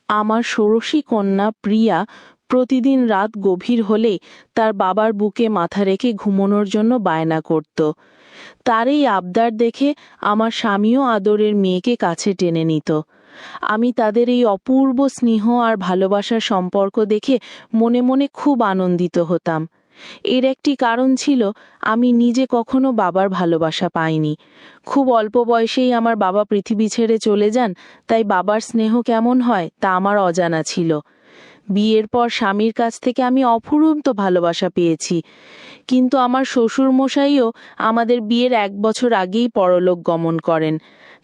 আমার ষোড়শী কন্যা প্রিয়া প্রতিদিন রাত গভীর হলে তার বাবার বুকে মাথা রেখে ঘুমানোর জন্য বায়না করত। তার এই আবদার দেখে আমার স্বামীও আদরের মেয়েকে কাছে টেনে নিত। আমি তাদের এই অপূর্ব স্নেহ আর ভালোবাসার সম্পর্ক দেখে মনে মনে খুব আনন্দিত হতাম। এর একটি কারণ ছিল, আমি নিজে কখনো বাবার ভালোবাসা পাইনি। খুব অল্প বয়সেই আমার বাবা পৃথিবী ছেড়ে চলে যান, তাই বাবার স্নেহ কেমন হয় তা আমার অজানা ছিল। বিয়ের পর স্বামীর কাছ থেকে আমি অফুরন্ত ভালোবাসা পেয়েছি, কিন্তু আমার শ্বশুরমশাইও আমাদের বিয়ের 1 বছর আগেই পরলোক গমন করেন,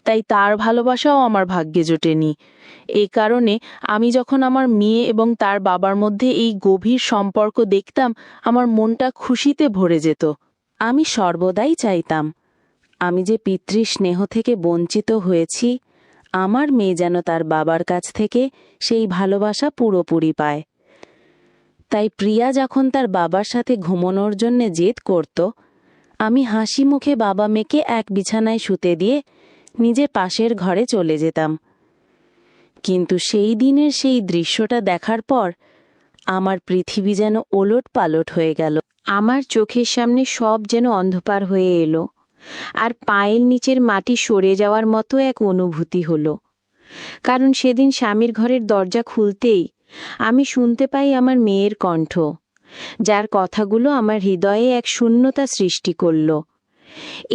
তাই তার ভালোবাসাও আমার ভাগ্যে জোটেনি। এই কারণে আমি যখন আমার মেয়ে এবং তার বাবার মধ্যে এই গভীর সম্পর্ক দেখতাম, আমার মনটা খুশিতে ভরে যেত। আমি সর্বদাই চাইতাম, আমি যে পিতৃস্নেহ থেকে বঞ্চিত হয়েছি, আমার মেয়ে যেন তার বাবার কাছ থেকে সেই ভালোবাসা পুরোপুরি পায়। তাই প্রিয়া যখন তার বাবার সাথে ঘুমানোর জন্য জেদ করত, আমি হাসি মুখে বাবা মেয়েকে এক বিছানায় শুতে দিয়ে নিজের পাশের ঘরে চলে যেতাম। কিন্তু সেই দিনের সেই দৃশ্যটা দেখার পর আমার পৃথিবী যেন ওলট পালট হয়ে গেল। আমার চোখের সামনে সব যেন অন্ধকার হয়ে এলো, আর পায়ের নিচের মাটি সরে যাওয়ার মতো এক অনুভূতি হলো। কারণ সেদিন স্বামীর ঘরের দরজা খুলতেই আমি শুনতে পাই আমার মেয়ের কণ্ঠ, যার কথাগুলো আমার হৃদয়ে এক শূন্যতা সৃষ্টি করল।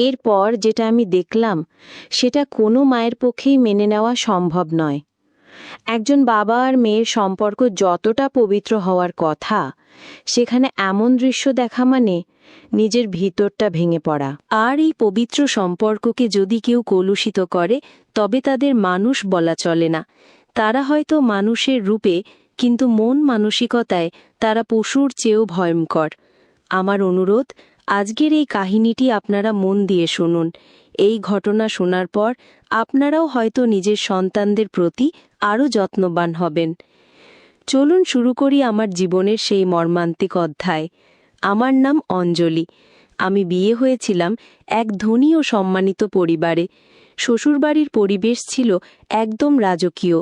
এরপর যেটা আমি দেখলাম, সেটা কোনো মায়ের পক্ষেই মেনে নেওয়া সম্ভব নয়। একজন বাবা আর মেয়ের সম্পর্ক যতটা পবিত্র হওয়ার কথা, সেখানে এমন দৃশ্য দেখা মানে নিজের ভিতরটা ভেঙে পড়া। আর এই পবিত্র সম্পর্ককে যদি কেউ কলুষিত করে, তবে তাদের মানুষ বলা চলে না। তারা হয়তো মানুষের রূপে, কিন্তু মন মানসিকতায় তারা পশুর চেয়েও ভয়ঙ্কর। আমার অনুরোধ, আজকের এই কাহিনীটি আপনারা মন দিয়ে শুনুন। এই ঘটনা শোনার পর আপনারাও হয়তো নিজের সন্তানদের প্রতি আরও যত্নবান হবেন। চলুন শুরু করি আমার জীবনের সেই মর্মান্তিক অধ্যায়। আমার নাম অঞ্জলি। আমি বিয়ে হয়েছিলাম এক ধনী ও সম্মানিত পরিবারে। শ্বশুরবাড়ির পরিবেশ ছিল একদম রাজকীয়।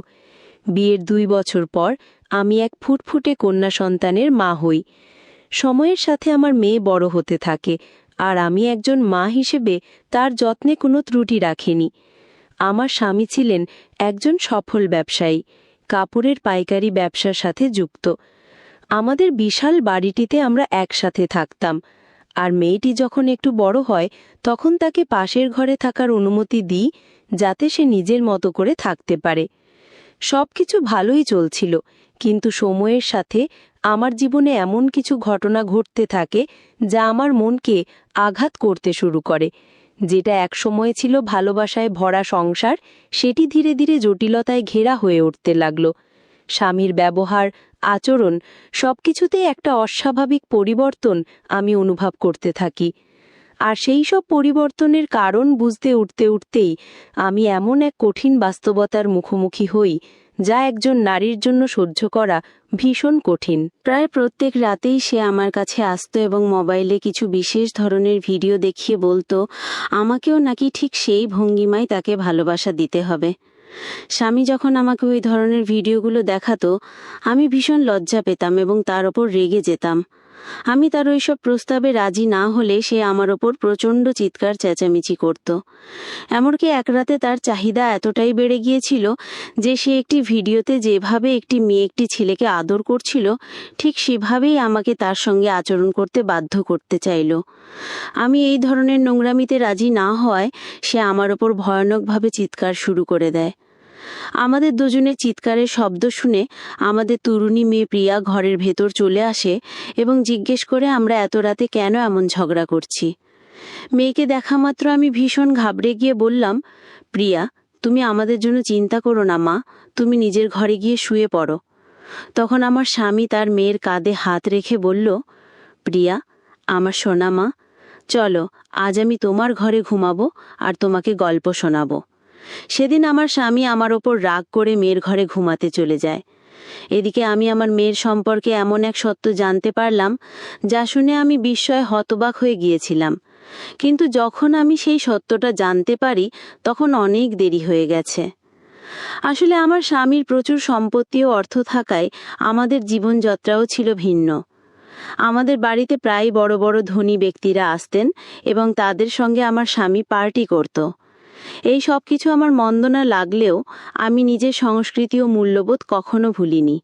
বিয়ের 2 বছর পর আমি এক ফুটফুটে কন্যা সন্তানের মা হই। সময়ের সাথে আমার মেয়ে বড় হতে থাকে, আর আমি একজন মা হিসেবে তার যত্নে কোনো ত্রুটি রাখিনি। আমার স্বামী ছিলেন একজন সফল ব্যবসায়ী, কাপড়ের পাইকারি ব্যবসার সাথে যুক্ত। আমাদের বিশাল বাড়িটিতে আমরা একসাথে থাকতাম, আর মেয়েটি যখন একটু বড় হয় তখন তাকে পাশের ঘরে থাকার অনুমতি দিই, যাতে সে নিজের মতো করে থাকতে পারে। সবকিছু ভালোই চলছিল, কিন্তু সময়ের সাথে আমার জীবনে এমন কিছু ঘটনা ঘটতে থাকে যা আমার মনকে আঘাত করতে শুরু করে। যেটা একসময় ছিল ভালোবাসায় ভরা সংসার, সেটি ধীরে ধীরে জটিলতায় ঘেরা হয়ে উঠতে লাগল। স্বামীর ব্যবহার, আচরণ, সবকিছুতেই একটা অস্বাভাবিক পরিবর্তন আমি অনুভব করতে থাকি। আর সেই সব পরিবর্তনের কারণ বুঝতে উঠতেই আমি এমন এক কঠিন বাস্তবতার মুখোমুখি হই, যা একজন নারীর জন্য সহ্য করা ভীষণ কঠিন। প্রায় প্রত্যেক রাতেই সে আমার কাছে আসতো এবং মোবাইলে কিছু বিশেষ ধরনের ভিডিও দেখিয়ে বলতো আমাকেও নাকি ঠিক সেই ভঙ্গিমায় তাকে ভালোবাসা দিতে হবে। স্বামী যখন আমাকে ওই ধরনের ভিডিওগুলো দেখাতো, আমি ভীষণ লজ্জা পেতাম এবং তার ওপর রেগে যেতাম। আমি তার ওইসব প্রস্তাবে রাজি না হলে সে আমার ওপর প্রচণ্ড চিৎকার চেঁচামেচি করত। এমনকি এক রাতে তার চাহিদা এতটাই বেড়ে গিয়েছিল যে সে একটি ভিডিওতে যেভাবে একটি মেয়ে একটি ছেলেকে আদর করছিল, ঠিক সেভাবেই আমাকে তার সঙ্গে আচরণ করতে বাধ্য করতে চাইল। আমি এই ধরনের নোংরামিতে রাজি না হওয়ায় সে আমার ওপর ভয়ানকভাবে চিৎকার শুরু করে দেয়। আমাদের দুজনের চিৎকারের শব্দ শুনে আমাদের তরুণী মেয়ে প্রিয়া ঘরের ভেতর চলে আসে এবং জিজ্ঞেস করে আমরা এত রাতে কেন এমন ঝগড়া করছি। মেয়েকে দেখা মাত্র আমি ভীষণ ঘাবড়ে গিয়ে বললাম, প্রিয়া, তুমি আমাদের জন্য চিন্তা করো না মা, তুমি নিজের ঘরে গিয়ে শুয়ে পড়ো। তখন আমার স্বামী তার মেয়ের কাঁধে হাত রেখে বলল, প্রিয়া, আমার সোনা মা, চলো আজ আমি তোমার ঘরে ঘুমাবো আর তোমাকে গল্প শোনাবো। সেদিন আমার স্বামী আমার ওপর রাগ করে মেয়ের ঘরে ঘুমাতে চলে যায়। এদিকে আমি আমার মেয়ের সম্পর্কে এমন এক সত্য জানতে পারলাম, যা শুনে আমি বিস্ময়ে হতবাক হয়ে গিয়েছিলাম। কিন্তু যখন আমি সেই সত্যটা জানতে পারি, তখন অনেক দেরি হয়ে গেছে। আসলে আমার স্বামীর প্রচুর সম্পত্তি ও অর্থ থাকায় আমাদের জীবনযাত্রাও ছিল ভিন্ন। আমাদের বাড়িতে প্রায় বড় বড় ধনী ব্যক্তিরা আসতেন এবং তাদের সঙ্গে আমার স্বামী পার্টি করত। এই সব কিছু আমার মন্দ না লাগলেও আমি নিজের সংস্কৃতি ও মূল্যবোধ কখনো ভুলিনি।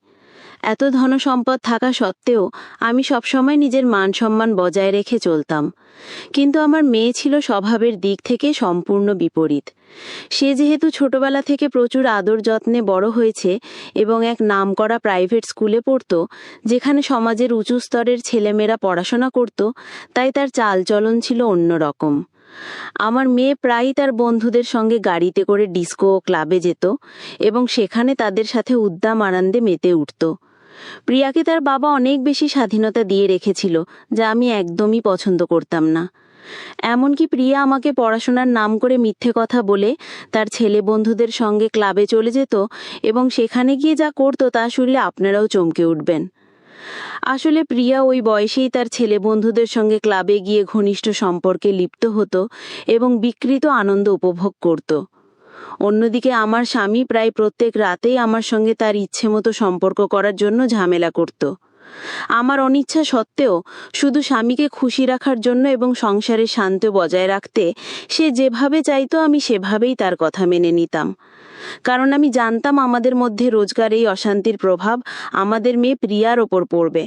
এত ধনসম্পদ থাকা সত্ত্বেও আমি সবসময় নিজের মান সম্মান বজায় রেখে চলতাম। কিন্তু আমার মেয়ে ছিল স্বভাবের দিক থেকে সম্পূর্ণ বিপরীত। সে যেহেতু ছোটবেলা থেকে প্রচুর আদর যত্নে বড় হয়েছে এবং এক নামকরা প্রাইভেট স্কুলে পড়ত, যেখানে সমাজের উঁচু স্তরের ছেলেমেয়েরা পড়াশোনা করত, তাই তার চালচলন ছিল অন্যরকম। আমার মেয়ে প্রায়ই তার বন্ধুদের সঙ্গে গাড়িতে করে ডিস্কো ও ক্লাবে যেত এবং সেখানে তাদের সাথে উদ্দাম আনন্দে মেতে উঠত। প্রিয়াকে তার বাবা অনেক বেশি স্বাধীনতা দিয়ে রেখেছিল, যা আমি একদমই পছন্দ করতাম না। এমনকি প্রিয়া আমাকে পড়াশোনার নাম করে মিথ্যে কথা বলে তার ছেলে বন্ধুদের সঙ্গে ক্লাবে চলে যেত এবং সেখানে গিয়ে যা করতো তা শুনলে আপনারাও চমকে উঠবেন। আসলে প্রিয়া ওই বয়সেই তার ছেলে বন্ধুদের সঙ্গে ক্লাবে গিয়ে ঘনিষ্ঠ সম্পর্কে লিপ্ত হতো এবং বিকৃত আনন্দ উপভোগ করত। অন্যদিকে আমার স্বামী প্রায় প্রত্যেক রাতেই আমার সঙ্গে তার ইচ্ছে মতো সম্পর্ক করার জন্য ঝামেলা করত। আমার অনিচ্ছা সত্ত্বেও শুধু স্বামীকে খুশি রাখার জন্য এবং সংসারের শান্তি বজায় রাখতে সে যেভাবে চাইতো আমি সেভাবেই তার কথা মেনে নিতাম। কারণ আমি জানতাম আমাদের মধ্যে রোজগার এই অশান্তির প্রভাব আমাদের মেয়ে প্রিয়ার ওপর পড়বে।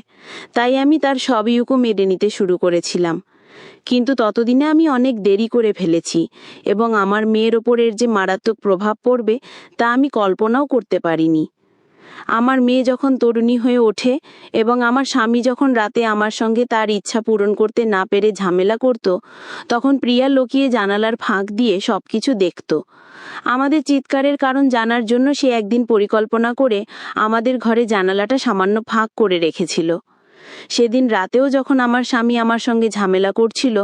তাই আমি তার সব ইউকো মেনে নিতে শুরু করেছিলাম। কিন্তু ততদিনে আমি অনেক দেরি করে ফেলেছি এবং আমার মেয়ের ওপর এর যে মারাত্মক প্রভাব পড়বে তা আমি কল্পনাও করতে পারিনি। আমার মেয়ে যখন তরুণী হয়ে ওঠে এবং আমার স্বামী যখন রাতে আমার সঙ্গে তার ইচ্ছা পূরণ করতে না পেরে ঝামেলা করত, তখন প্রিয়া লুকিয়ে জানালার ফাঁক দিয়ে সবকিছু দেখত। আমাদের চিৎকারের কারণ জানার জন্য সে একদিন পরিকল্পনা করে আমাদের ঘরে জানালাটা সামান্য ফাঁক করে রেখেছিল। সেদিন রাতেও যখন আমার স্বামী আমার সঙ্গে ঝামেলা করছিল,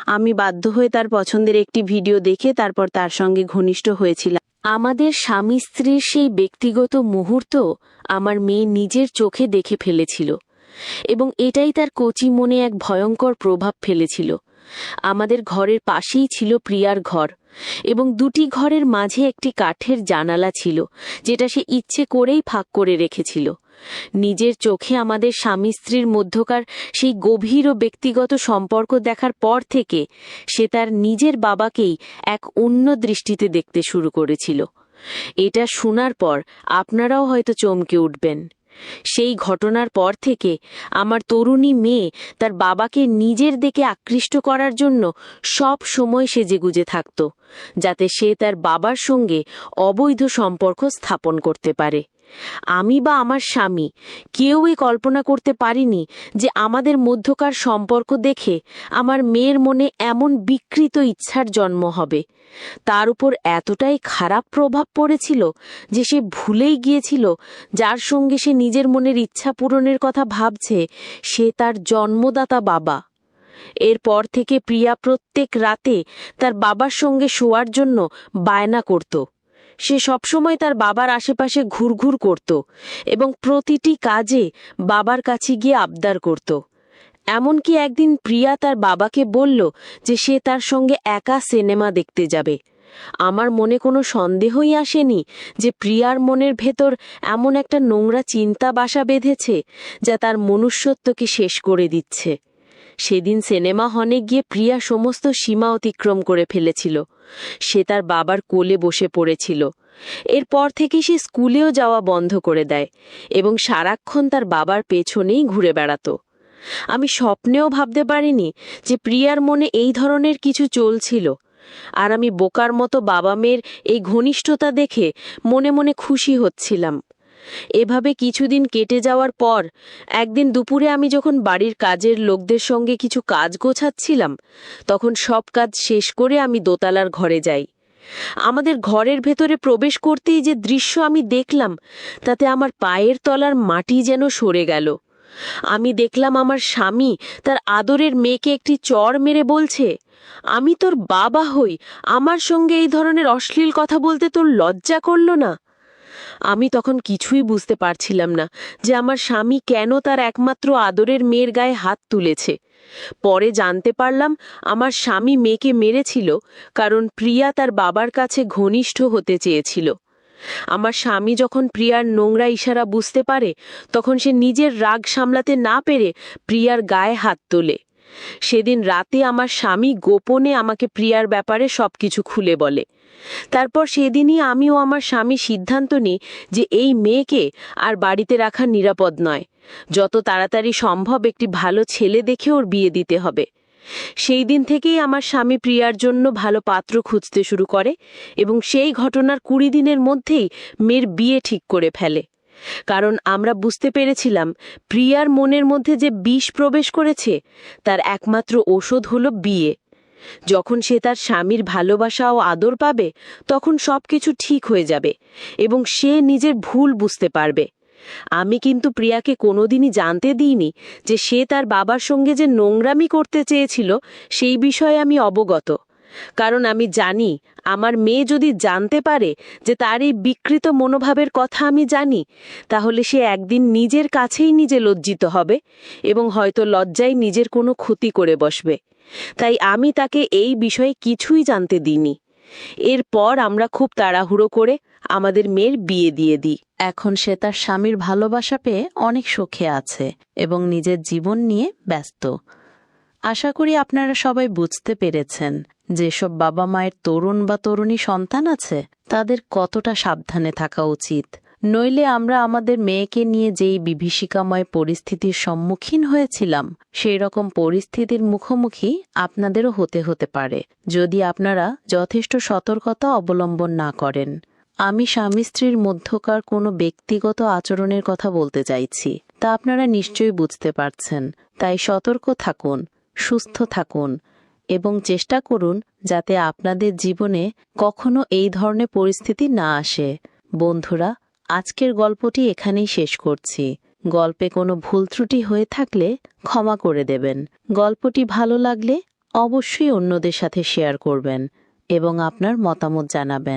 আমি বাধ্য হয়ে তার পছন্দের একটি ভিডিও দেখে তারপর তার সঙ্গে ঘনিষ্ঠ হয়েছিলাম। আমাদের স্বামী স্ত্রীর সেই ব্যক্তিগত মুহূর্ত আমার মেয়ে নিজের চোখে দেখে ফেলেছিল এবং এটাই তার কচি মনে এক ভয়ঙ্কর প্রভাব ফেলেছিল। আমাদের ঘরের পাশেই ছিল প্রিয়ার ঘর এবং দুটি ঘরের মাঝে একটি কাঠের জানালা ছিল, যেটা সে ইচ্ছে করেই ফাঁক করে রেখেছিল। নিজের চোখে আমাদের স্বামী স্ত্রীর মধ্যকার সেই গভীর ও ব্যক্তিগত সম্পর্ক দেখার পর থেকে সে তার নিজের বাবাকেই এক অন্য দৃষ্টিতে দেখতে শুরু করেছিল। এটা শোনার পর আপনারাও হয়তো চমকে উঠবেন। সেই ঘটনার পর থেকে আমার তরুণী মেয়ে তার বাবাকে নিজের দিকে আকৃষ্ট করার জন্য সব সময় সেজেগুজে থাকত, যাতে সে তার বাবার সঙ্গে অবৈধ সম্পর্ক স্থাপন করতে পারে। আমি বা আমার স্বামী কেউই কল্পনা করতে পারিনি যে আমাদের মধ্যকার সম্পর্ক দেখে আমার মেয়ের মনে এমন বিকৃত ইচ্ছার জন্ম হবে। তার উপর এতটাই খারাপ প্রভাব পড়েছিল যে সে ভুলেই গিয়েছিল যার সঙ্গে সে নিজের মনের ইচ্ছা পূরণের কথা ভাবছে সে তার জন্মদাতা বাবা। এরপর থেকে প্রিয়া প্রত্যেক রাতে তার বাবার সঙ্গে শোয়ার জন্য বায়না করত। সে সবসময় তার বাবার আশেপাশে ঘুরঘুর করত এবং প্রতিটি কাজে বাবার কাছে গিয়ে আবদার করত। এমনকি একদিন প্রিয়া তার বাবাকে বলল যে সে তার সঙ্গে একা সিনেমা দেখতে যাবে। আমার মনে কোনো সন্দেহই আসেনি যে প্রিয়ার মনের ভেতর এমন একটা নোংরা চিন্তা বাসা বেঁধেছে যা তার মনুষ্যত্বকে শেষ করে দিচ্ছে। সেদিন সিনেমা হলে গিয়ে প্রিয়া সমস্ত সীমা অতিক্রম করে ফেলেছিল। সে তার বাবার কোলে বসে পড়েছিল। এরপর থেকে সে স্কুলেও যাওয়া বন্ধ করে দেয় এবং সারাক্ষণ তার বাবার পেছনেই ঘুরে বেড়াত। আমি স্বপ্নেও ভাবতে পারিনি যে প্রিয়ার মনে এই ধরনের কিছু চলছিল, আর আমি বোকার মতো বাবা মেয়ের এই ঘনিষ্ঠতা দেখে মনে মনে খুশি হচ্ছিলাম। এভাবে কিছুদিন কেটে যাওয়ার পর একদিন দুপুরে আমি যখন বাড়ির কাজের লোকদের সঙ্গে কিছু কাজ গোছাচ্ছিলাম, তখন সব কাজ শেষ করে আমি দোতলার ঘরে যাই। আমাদের ঘরের ভেতরে প্রবেশ করতেই যে দৃশ্য আমি দেখলাম তাতে আমার পায়ের তলার মাটি যেন সরে গেল। আমি দেখলাম আমার স্বামী তার আদরের মেয়েকে একটি চড় মেরে বলছে, আমি তোর বাবা হই, আমার সঙ্গে এই ধরনের অশ্লীল কথা বলতে তোর লজ্জা করলো না? আমি তখন কিছুই বুঝতে পারছিলাম না যে আমার স্বামী কেন তার একমাত্র আদরের মেয়ের গায়ে হাত তুলেছে। পরে জানতে পারলাম আমার স্বামী মেয়েকে মেরেছিল কারণ প্রিয়া তার বাবার কাছে ঘনিষ্ঠ হতে চেয়েছিল। আমার স্বামী যখন প্রিয়ার নোংরা ইশারা বুঝতে পারে, তখন সে নিজের রাগ সামলাতে না পেরে প্রিয়ার গায়ে হাত তোলে। সেদিন রাতে আমার স্বামী গোপনে আমাকে প্রিয়ার ব্যাপারে সবকিছু খুলে বলে। তারপর সেদিনই আমি ও আমার স্বামী সিদ্ধান্ত নিই যে এই মেয়েকে আর বাড়িতে রাখা নিরাপদ নয়। যত তাড়াতাড়ি সম্ভব একটি ভালো ছেলে দেখে ওর বিয়ে দিতে হবে। সেই দিন থেকেই আমার স্বামী প্রিয়ার জন্য ভালো পাত্র খুঁজতে শুরু করে এবং সেই ঘটনার 20 দিনের মধ্যেই মেয়ের বিয়ে ঠিক করে ফেলে। কারণ আমরা বুঝতে পেরেছিলাম প্রিয়ার মনের মধ্যে যে বিষ প্রবেশ করেছে তার একমাত্র ঔষধ হলো বিয়ে। যখন সে তার স্বামীর ভালোবাসা ও আদর পাবে, তখন সবকিছু ঠিক হয়ে যাবে এবং সে নিজের ভুল বুঝতে পারবে। আমি কিন্তু প্রিয়াকে কোনোদিনই জানতে দিইনি যে সে তার বাবার সঙ্গে যে নোংরামি করতে চেয়েছিল সেই বিষয়ে আমি অবগত। কারণ আমি জানি আমার মেয়ে যদি জানতে পারে যে তার এই বিকৃত মনোভাবের কথা আমি জানি, তাহলে সে একদিন নিজের কাছেই নিজে লজ্জিত হবে এবং হয়তো লজ্জায় নিজের কোনো ক্ষতি করে বসবে। তাই আমি তাকে এই বিষয়ে কিছুই জানতে দিইনি। এরপর আমরা খুব তাড়াহুড়ো করে আমাদের মেয়ের বিয়ে দিয়ে দিই। এখন সে তার স্বামীর ভালোবাসা পেয়ে অনেক সুখে আছে এবং নিজের জীবন নিয়ে ব্যস্ত। আশা করি আপনারা সবাই বুঝতে পেরেছেন যেসব বাবা মায়ের তরুণ বা তরুণী সন্তান আছে তাদের কতটা সাবধানে থাকা উচিত। নইলে আমরা আমাদের মেয়েকে নিয়ে যেই বিভীষিকাময় পরিস্থিতির সম্মুখীন হয়েছিলাম, সেই রকম পরিস্থিতির মুখোমুখি আপনাদেরও হতে পারে যদি আপনারা যথেষ্ট সতর্কতা অবলম্বন না করেন। আমি স্বামী স্ত্রীর মধ্যকার কোনো ব্যক্তিগত আচরণের কথা বলতে চাইছি, তা আপনারা নিশ্চয়ই বুঝতে পারছেন। তাই সতর্ক থাকুন, সুস্থ থাকুন এবং চেষ্টা করুন যাতে আপনাদের জীবনে কখনো এই ধরনের পরিস্থিতি না আসে। বন্ধুরা, আজকের গল্পটি এখানেই শেষ করছি। গল্পে কোনো ভুল ত্রুটি হয়ে থাকলে ক্ষমা করে দেবেন। গল্পটি ভালো লাগলে অবশ্যই অন্যদের সাথে শেয়ার করবেন এবং আপনার মতামত জানাবেন।